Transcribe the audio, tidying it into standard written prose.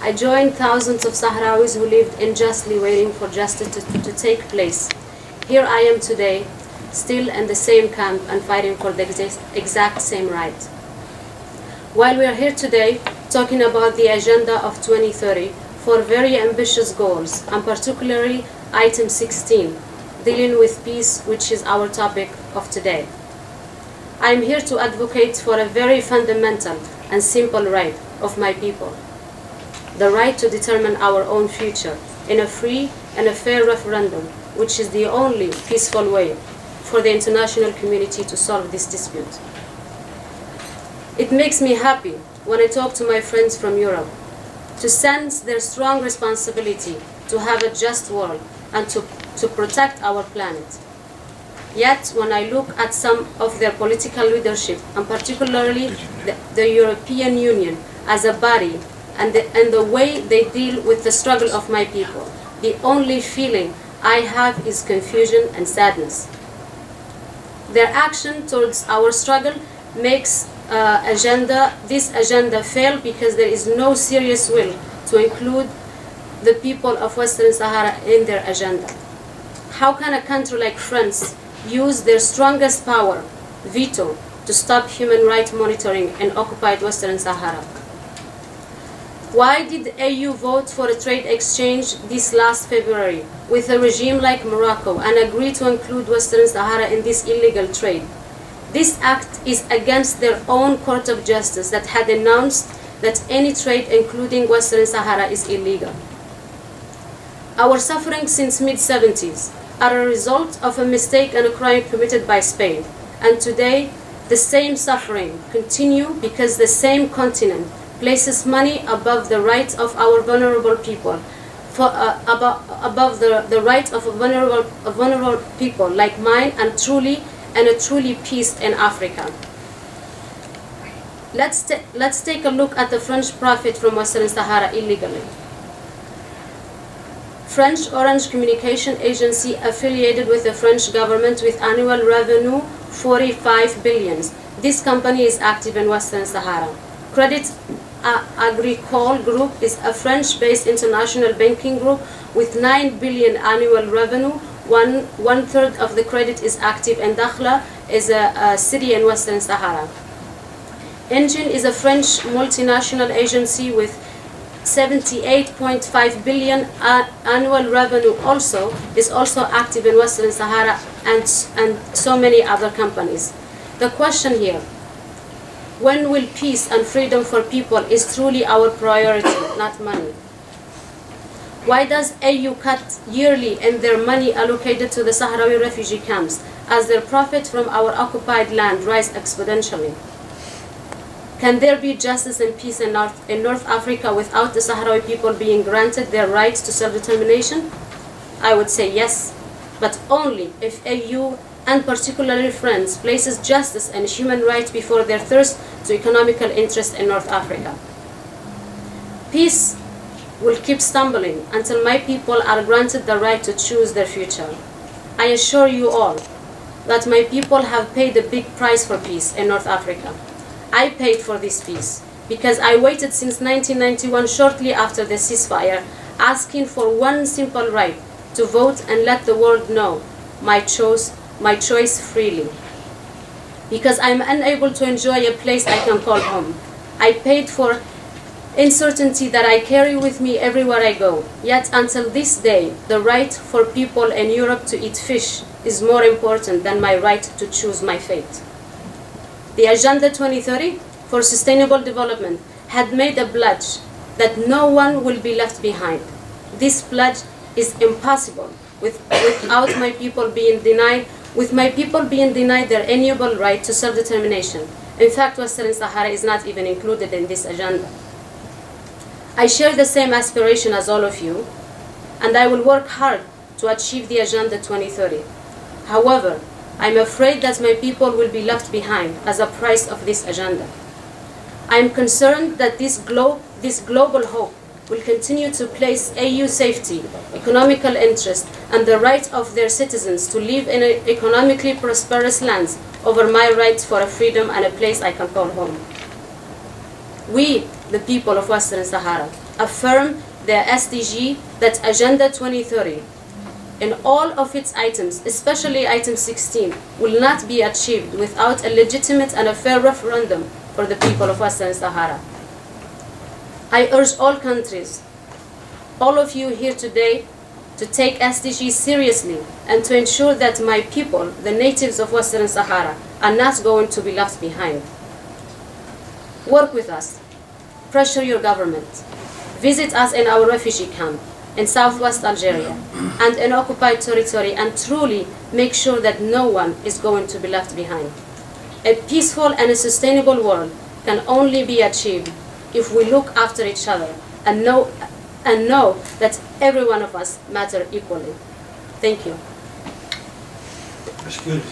I joined thousands of Sahrawis who lived unjustly waiting for justice to take place. Here I am today, still in the same camp and fighting for the exact same right. While we are here today talking about the Agenda of 2030 for very ambitious goals, and particularly item 16, dealing with peace, which is our topic of today. I am here to advocate for a very fundamental and simple right of my people, the right to determine our own future in a free and a fair referendum, which is the only peaceful way for the international community to solve this dispute. It makes me happy when I talk to my friends from Europe to sense their strong responsibility to have a just world and to protect our planet. Yet, when I look at some of their political leadership, and particularly the European Union as a body, and the way they deal with the struggle of my people, the only feeling I have is confusion and sadness. Their action towards our struggle makes this agenda fail because there is no serious will to include the people of Western Sahara in their agenda. How can a country like France use their strongest power, veto, to stop human rights monitoring in occupied Western Sahara? Why did the EU vote for a trade exchange this last February with a regime like Morocco and agree to include Western Sahara in this illegal trade? This act is against their own Court of Justice that had announced that any trade including Western Sahara is illegal. Our suffering since mid-70s are a result of a mistake and a crime committed by Spain. And today, the same suffering continue because the same continent places money above the rights of our vulnerable people, above the rights of vulnerable people like mine, and a truly peace in Africa. Let's take a look at the French profit from Western Sahara illegally. French Orange Communication Agency affiliated with the French government with annual revenue 45 billion. This company is active in Western Sahara. Credit Agricole Group is a French-based international banking group with 9 billion annual revenue. One third of the credit is active in Dakhla, is a city in Western Sahara. Engine is a French multinational agency with 78.5 billion annual revenue, is also active in Western Sahara, and so many other companies. The question here, when will peace and freedom for people is truly our priority, not money? Why does EU cut yearly in their money allocated to the Sahrawi refugee camps as their profit from our occupied land rise exponentially? Can there be justice and peace in North Africa without the Sahrawi people being granted their rights to self-determination? I would say yes, but only if EU, and particularly France, places justice and human rights before their thirst to economical interest in North Africa. Peace will keep stumbling until my people are granted the right to choose their future. I assure you all that my people have paid a big price for peace in North Africa. I paid for this peace because I waited since 1991, shortly after the ceasefire, asking for one simple right to vote and let the world know my choice freely. Because I'm unable to enjoy a place I can call home. I paid for uncertainty that I carry with me everywhere I go. Yet until this day, the right for people in Europe to eat fish is more important than my right to choose my fate. The Agenda 2030 for Sustainable Development had made a pledge that no one will be left behind. This pledge is impossible without my people being denied their inalienable right to self-determination. In fact, Western Sahara is not even included in this agenda. I share the same aspiration as all of you, and I will work hard to achieve the Agenda 2030. However, I'm afraid that my people will be left behind as a price of this agenda. I am concerned that this global hope will continue to place EU safety, economical interest, and the right of their citizens to live in economically prosperous lands over my right for a freedom and a place I can call home. We, the people of Western Sahara. Affirm the SDG, that Agenda 2030, in all of its items, especially item 16, will not be achieved without a legitimate and a fair referendum for the people of Western Sahara. I urge all countries, all of you here today, to take SDGs seriously and to ensure that my people, the natives of Western Sahara, are not going to be left behind. Work with us. Pressure your government. Visit us in our refugee camp in southwest Algeria and in occupied territory, and truly make sure that no one is going to be left behind. A peaceful and a sustainable world can only be achieved if we look after each other and know that every one of us matter equally. Thank you. That's good.